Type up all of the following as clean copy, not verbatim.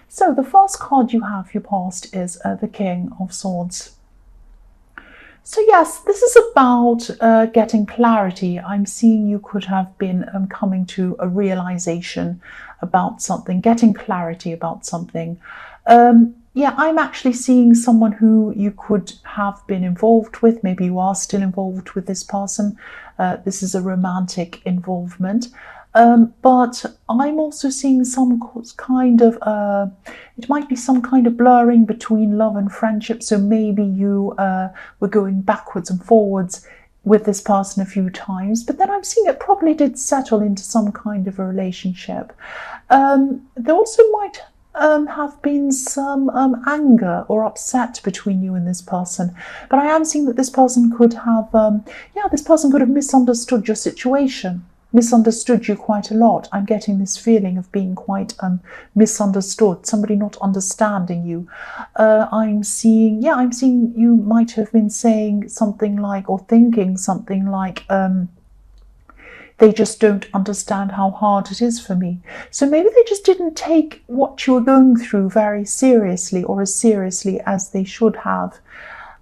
So the first card you have for your past is the King of Swords. So yes, this is about getting clarity. I'm seeing you could have been coming to a realization about something, getting clarity about something. Yeah, I'm actually seeing someone who you could have been involved with. Maybe you are still involved with this person. This is a romantic involvement. But I'm also seeing some kind of, it might be some kind of blurring between love and friendship. So maybe you were going backwards and forwards with this person a few times, but then I'm seeing it probably did settle into some kind of a relationship. There also might have been some anger or upset between you and this person, but I am seeing that this person could have, this person could have misunderstood your situation, misunderstood you quite a lot. I'm getting this feeling of being quite misunderstood, somebody not understanding you. I'm seeing you might have been saying something like, or thinking something like, they just don't understand how hard it is for me. So maybe they just didn't take what you were going through very seriously, or as seriously as they should have.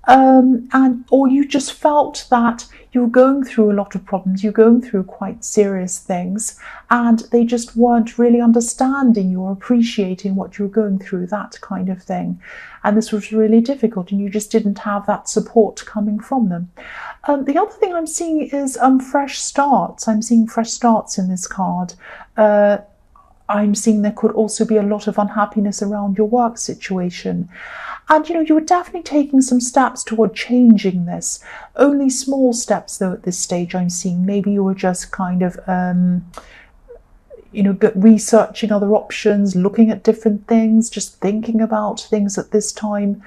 Or you just felt that you were going through a lot of problems, you're going through quite serious things, and they just weren't really understanding you or appreciating what you were going through, that kind of thing. And this was really difficult, and you just didn't have that support coming from them. The other thing I'm seeing is fresh starts. I'm seeing fresh starts in this card. I'm seeing there could also be a lot of unhappiness around your work situation. And, you were definitely taking some steps toward changing this. Only small steps, though, at this stage I'm seeing. Maybe you were just kind of, researching other options, looking at different things, just thinking about things at this time.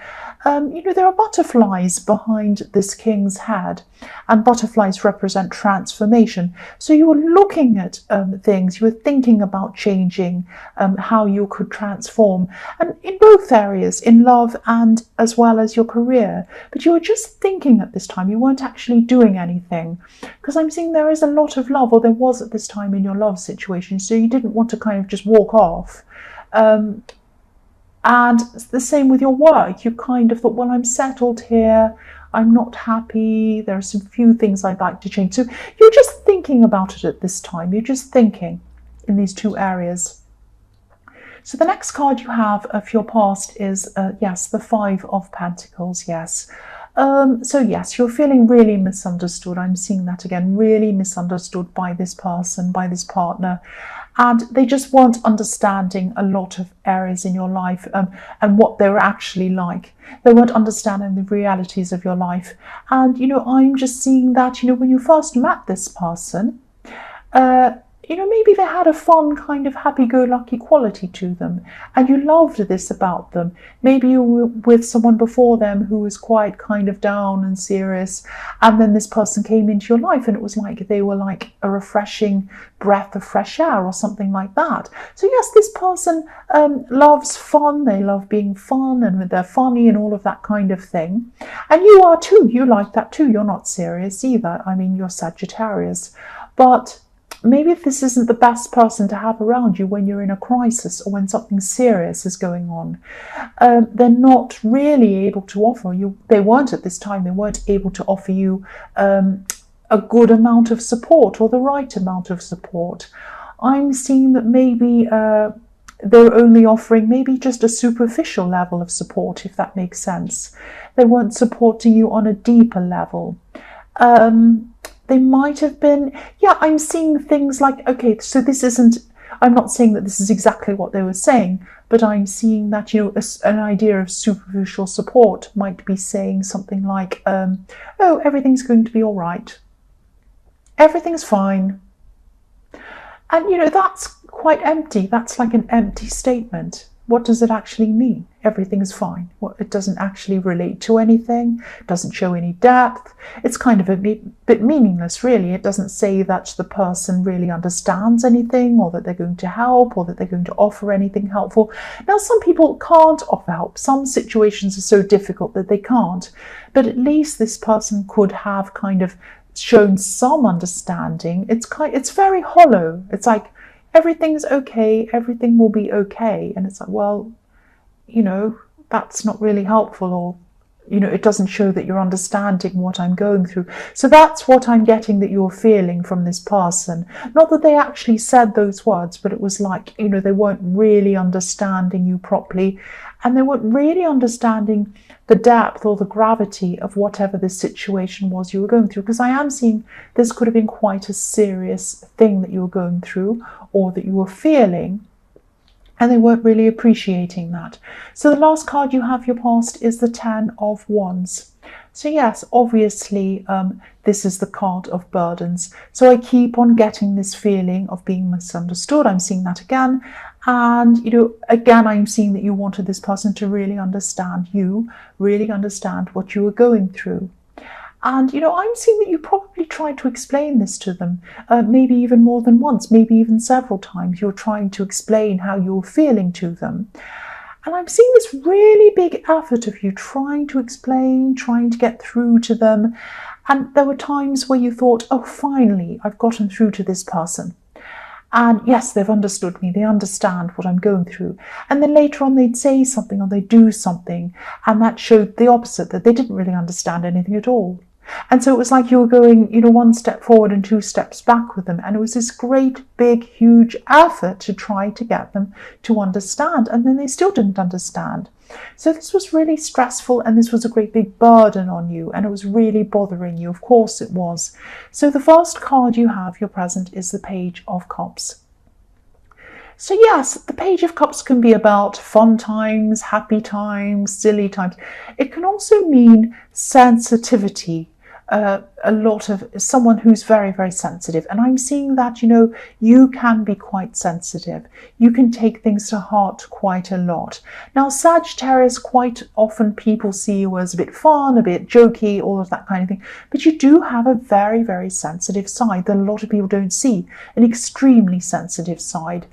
There are butterflies behind this king's head, and butterflies represent transformation. So you were looking at things, you were thinking about changing, how you could transform, and in both areas, in love and as well as your career. But you were just thinking at this time, you weren't actually doing anything, because I'm seeing there is a lot of love, or there was at this time in your love situation, so you didn't want to kind of just walk off. And it's the same with your work. You kind of thought, well, I'm settled here, I'm not happy, there are some few things I'd like to change. So you're just thinking about it at this time. You're just thinking in these two areas. So the next card you have of your past is, the Five of Pentacles, yes. So yes, you're feeling really misunderstood. I'm seeing that again, really misunderstood by this person, by this partner. And they just weren't understanding a lot of areas in your life and what they were actually like. They weren't understanding the realities of your life. And, I'm just seeing that, when you first met this person, maybe they had a fun kind of happy-go-lucky quality to them, and you loved this about them. Maybe you were with someone before them who was quite kind of down and serious, and then this person came into your life, and it was like they were like a refreshing breath of fresh air or something like that. So yes, this person loves fun, they love being fun, and they're funny and all of that kind of thing. And you are too, you like that too. You're not serious either. I mean, you're Sagittarius. But maybe if this isn't the best person to have around you when you're in a crisis or when something serious is going on, they're not really able to offer you, they weren't at this time, they weren't able to offer you a good amount of support or the right amount of support. I'm seeing that maybe they're only offering maybe just a superficial level of support, if that makes sense. They weren't supporting you on a deeper level. They might have been, I'm seeing things like, okay, so this isn't, I'm not saying that this is exactly what they were saying, but I'm seeing that, an idea of superficial support might be saying something like, oh, everything's going to be all right. Everything's fine. And, that's quite empty. That's like an empty statement. What does it actually mean? Everything's fine. Well, it doesn't actually relate to anything. It doesn't show any depth. It's kind of a bit meaningless, really. It doesn't say that the person really understands anything, or that they're going to help, or that they're going to offer anything helpful. Now, some people can't offer help. Some situations are so difficult that they can't. But at least this person could have kind of shown some understanding. It's very hollow. It's like, everything's okay, everything will be okay. And it's like, well, that's not really helpful, or it doesn't show that you're understanding what I'm going through. So that's what I'm getting that you're feeling from this person. Not that they actually said those words, but it was like, they weren't really understanding you properly, and they weren't really understanding the depth or the gravity of whatever this situation was you were going through. Because I am seeing this could have been quite a serious thing that you were going through, or that you were feeling, and they weren't really appreciating that. So the last card you have, your past, is the Ten of Wands. So yes, obviously, this is the card of burdens. So I keep on getting this feeling of being misunderstood. I'm seeing that again. And, again, I'm seeing that you wanted this person to really understand you, really understand what you were going through. And, I'm seeing that you probably tried to explain this to them, maybe even more than once, maybe even several times. You're trying to explain how you're feeling to them. And I'm seeing this really big effort of you trying to explain, trying to get through to them. And there were times where you thought, oh, finally, I've gotten through to this person. And yes, they've understood me. They understand what I'm going through. And then later on, they'd say something or they'd do something. And that showed the opposite, that they didn't really understand anything at all. And so it was like you were going, one step forward and two steps back with them. And it was this great, big, huge effort to try to get them to understand. And then they still didn't understand. So this was really stressful, and this was a great big burden on you, and it was really bothering you. Of course it was. So the first card you have, your present, is the Page of Cups. So yes, the Page of Cups can be about fun times, happy times, silly times. It can also mean sensitivity. A lot of someone who's very, very sensitive. And I'm seeing that, you can be quite sensitive. You can take things to heart quite a lot. Now, Sagittarius, quite often people see you as a bit fun, a bit jokey, all of that kind of thing. But you do have a very, very sensitive side that a lot of people don't see, an extremely sensitive side.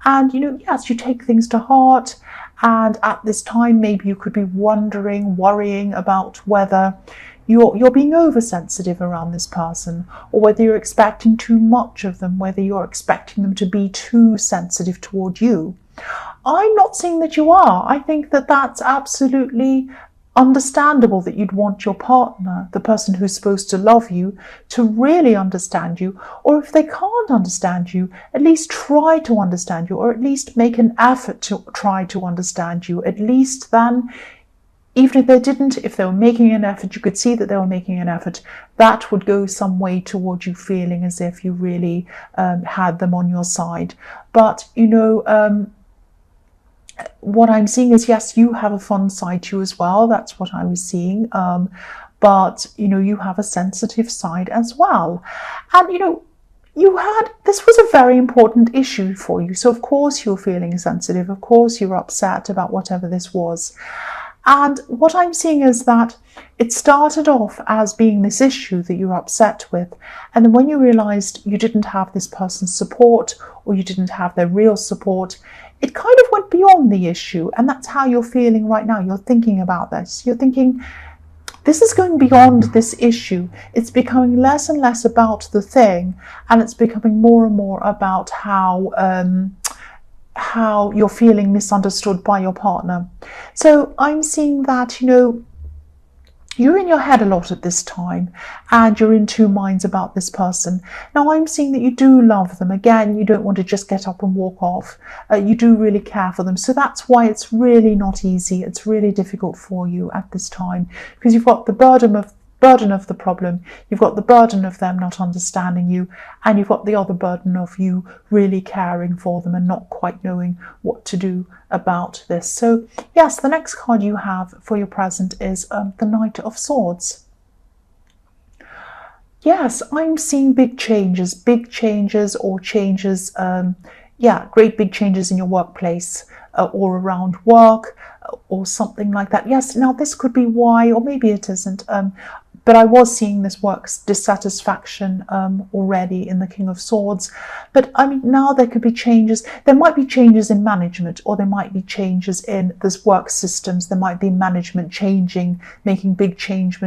And, yes, you take things to heart. And at this time, maybe you could be worrying about whether you're being oversensitive around this person, or whether you're expecting too much of them, whether you're expecting them to be too sensitive toward you. I'm not saying that you are. I think that that's absolutely understandable, that you'd want your partner, the person who's supposed to love you, to really understand you. Or if they can't understand you, at least try to understand you, or at least make an effort to try to understand you. At least then, even if they didn't, if they were making an effort, you could see that they were making an effort, that would go some way towards you feeling as if you really had them on your side. But, what I'm seeing is, yes, you have a fun side to you as well. That's what I was seeing. But, you have a sensitive side as well. And, this was a very important issue for you. So, of course, you're feeling sensitive. Of course, you're upset about whatever this was. And what I'm seeing is that it started off as being this issue that you're upset with. And then when you realized you didn't have this person's support, or you didn't have their real support, it kind of went beyond the issue. And that's how you're feeling right now. You're thinking about this. You're thinking, this is going beyond this issue. It's becoming less and less about the thing. And it's becoming more and more about how you're feeling misunderstood by your partner. So I'm seeing that, you're in your head a lot at this time, and you're in two minds about this person. Now, I'm seeing that you do love them. Again, you don't want to just get up and walk off. You do really care for them. So that's why it's really not easy. It's really difficult for you at this time, because you've got the burden of the problem, you've got the burden of them not understanding you, and you've got the other burden of you really caring for them and not quite knowing what to do about this. So yes, the next card you have for your present is the Knight of Swords. Yes, I'm seeing big changes or changes, great big changes in your workplace or around work or something like that. Yes, now this could be why, or maybe it isn't, but I was seeing this work dissatisfaction already in the King of Swords. But I mean, now there could be changes. There might be changes in management, or there might be changes in this work systems. There might be management changing, making big changes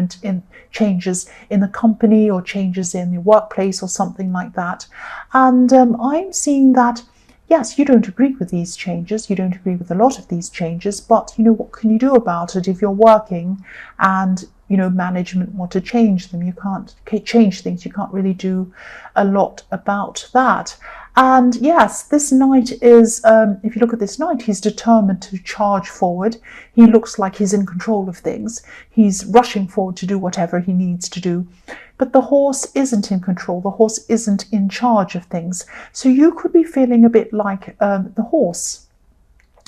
in the company, or changes in the workplace or something like that. And I'm seeing that yes, you don't agree with these changes, you don't agree with a lot of these changes, but what can you do about it if you're working and management want to change them? You can't change things, you can't really do a lot about that. And yes, this knight is, if you look at this knight, he's determined to charge forward. He looks like he's in control of things. He's rushing forward to do whatever he needs to do. But the horse isn't in control. The horse isn't in charge of things. So you could be feeling a bit like the horse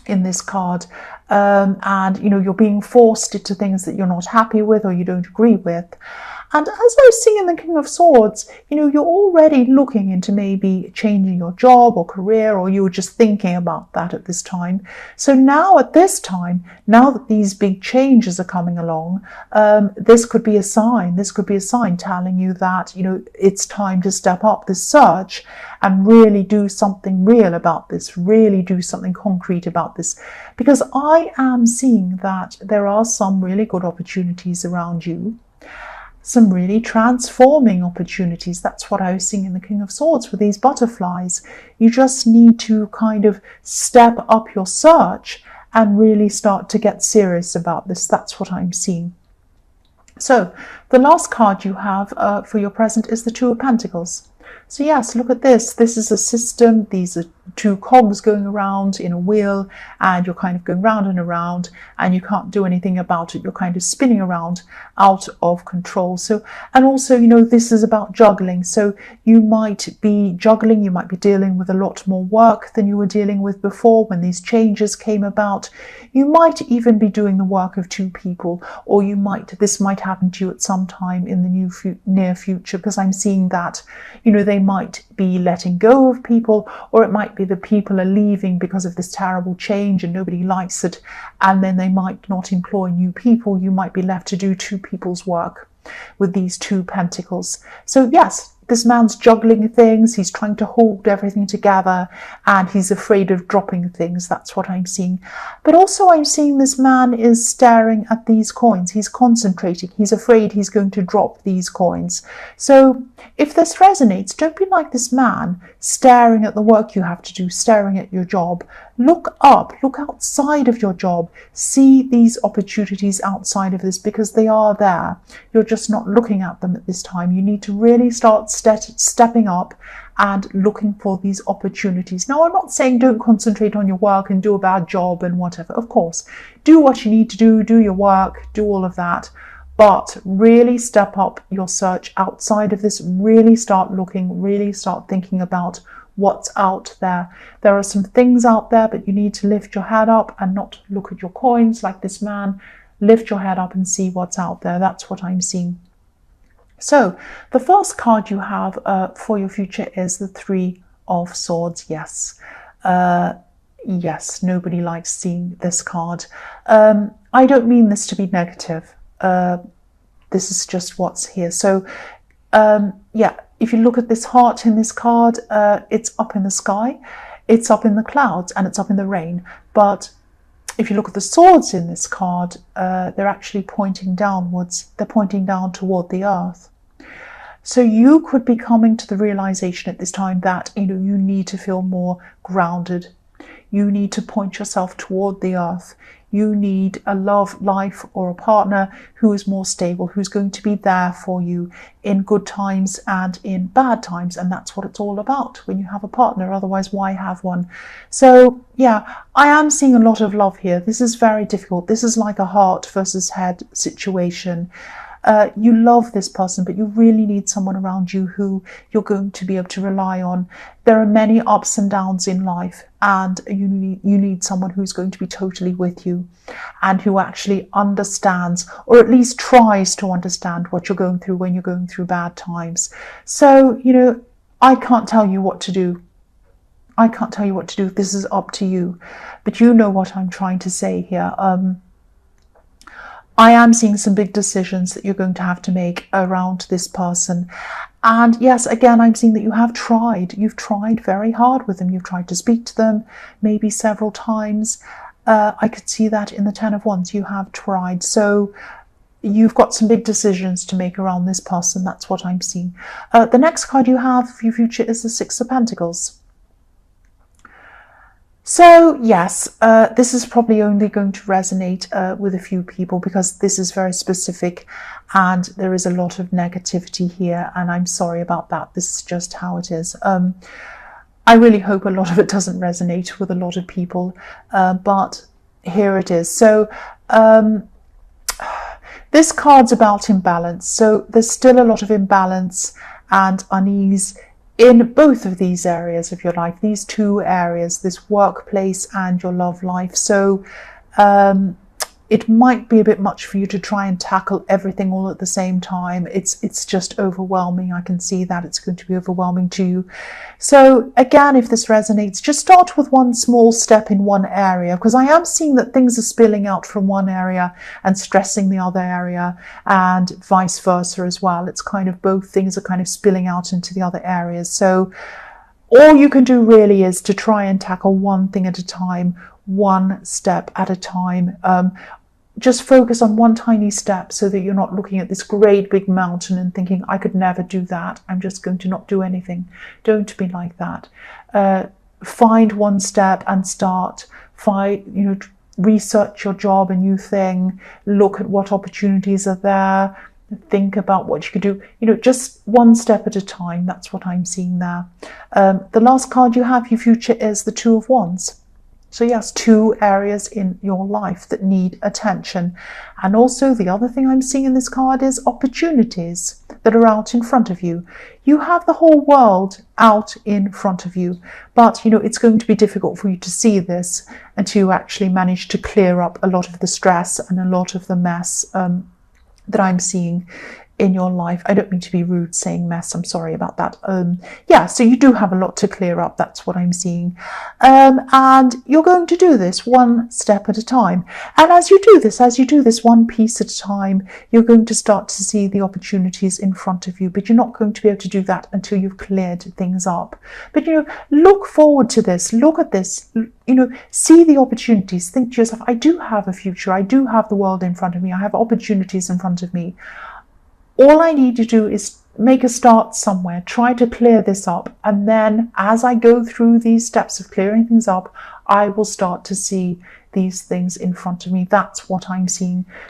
in this card, and you're being forced into things that you're not happy with or you don't agree with. And as I was seeing in the King of Swords, you're already looking into maybe changing your job or career, or you were just thinking about that at this time. So now at this time, now that these big changes are coming along, this could be a sign. This could be a sign telling you that, it's time to step up this search and really do something real about this, really do something concrete about this. Because I am seeing that there are some really good opportunities around you. Some really transforming opportunities. That's what I was seeing in the King of Swords with these butterflies. You just need to kind of step up your search and really start to get serious about this. That's what I'm seeing. So the last card you have for your present is the Two of Pentacles. So yes, look at this. This is a system. These are two cogs going around in a wheel, and you're kind of going round and around, and you can't do anything about it. You're kind of spinning around out of control. So, and also, this is about juggling. So you might be juggling, you might be dealing with a lot more work than you were dealing with before when these changes came about. You might even be doing the work of two people, or this might happen to you at some time in the near future, because I'm seeing that, they might be letting go of people, or it might be the people are leaving because of this terrible change and nobody likes it, and then they might not employ new people. You might be left to do two people's work with these two pentacles. So yes, this man's juggling things, he's trying to hold everything together, and he's afraid of dropping things. That's what I'm seeing. But also I'm seeing this man is staring at these coins. He's concentrating. He's afraid he's going to drop these coins. So if this resonates, don't be like this man, staring at the work you have to do, staring at your job. Look up, look outside of your job, see these opportunities outside of this, because they are there. You're just not looking at them at this time. You need to really start stepping up and looking for these opportunities. Now, I'm not saying don't concentrate on your work and do a bad job and whatever. Of course, do what you need to do your work, do all of that. But really step up your search outside of this. Really start looking, really start thinking about what's out there. There are some things out there, but you need to lift your head up and not look at your coins like this man. Lift your head up and see what's out there. That's what I'm seeing. So the first card you have for your future is the Three of Swords. Yes. Yes, nobody likes seeing this card. I don't mean this to be negative. This is just what's here. So yeah, if you look at this heart in this card, it's up in the sky, it's up in the clouds, and it's up in the rain. But if you look at the swords in this card, they're actually pointing downwards. They're pointing down toward the earth. So you could be coming to the realization at this time that you need to feel more grounded. You need to point yourself toward the earth. You need a love life or a partner who is more stable, who's going to be there for you in good times and in bad times. And that's what it's all about when you have a partner. Otherwise, why have one? So yeah, I am seeing a lot of love here. This is very difficult. This is like a heart versus head situation. You love this person, but you really need someone around you who you're going to be able to rely on. There are many ups and downs in life, and you need someone who's going to be totally with you and who actually understands, or at least tries to understand, what you're going through when you're going through bad times. So, I can't tell you what to do. I can't tell you what to do. This is up to you. But you know what I'm trying to say here. I am seeing some big decisions that you're going to have to make around this person. And yes, again, I'm seeing that you have tried. You've tried very hard with them. You've tried to speak to them maybe several times. I could see that in the Ten of Wands. You have tried. So you've got some big decisions to make around this person. That's what I'm seeing. The next card you have for your future is the Six of Pentacles. So yes, this is probably only going to resonate with a few people because this is very specific and there is a lot of negativity here, and I'm sorry about that. This is just how it is. I really hope a lot of it doesn't resonate with a lot of people, but here it is. So this card's about imbalance. So there's still a lot of imbalance and unease in both of these areas of your life, these two areas, this workplace and your love life. So it might be a bit much for you to try and tackle everything all at the same time. It's just overwhelming. I can see that it's going to be overwhelming to you. So again, if this resonates, just start with one small step in one area, because I am seeing that things are spilling out from one area and stressing the other area, and vice versa as well. It's kind of both things are kind of spilling out into the other areas. So all you can do really is to try and tackle one thing at a time, one step at a time. Just focus on one tiny step so that you're not looking at this great big mountain and thinking, I could never do that. I'm just going to not do anything. Don't be like that. Find one step and start. Research your job, a new thing. Look at what opportunities are there. Think about what you could do. Just one step at a time. That's what I'm seeing there. The last card you have, your future, is the Two of Wands. So yes, two areas in your life that need attention. And also the other thing I'm seeing in this card is opportunities that are out in front of you. You have the whole world out in front of you, but it's going to be difficult for you to see this until you actually manage to clear up a lot of the stress and a lot of the mess that I'm seeing in your life. I don't mean to be rude saying mess, I'm sorry about that. So you do have a lot to clear up, that's what I'm seeing. And you're going to do this one step at a time. And as you do this one piece at a time, you're going to start to see the opportunities in front of you, but you're not going to be able to do that until you've cleared things up. But look forward to this, look at this, see the opportunities, think to yourself, I do have a future, I do have the world in front of me, I have opportunities in front of me. All I need to do is make a start somewhere, try to clear this up, and then as I go through these steps of clearing things up, I will start to see these things in front of me. That's what I'm seeing.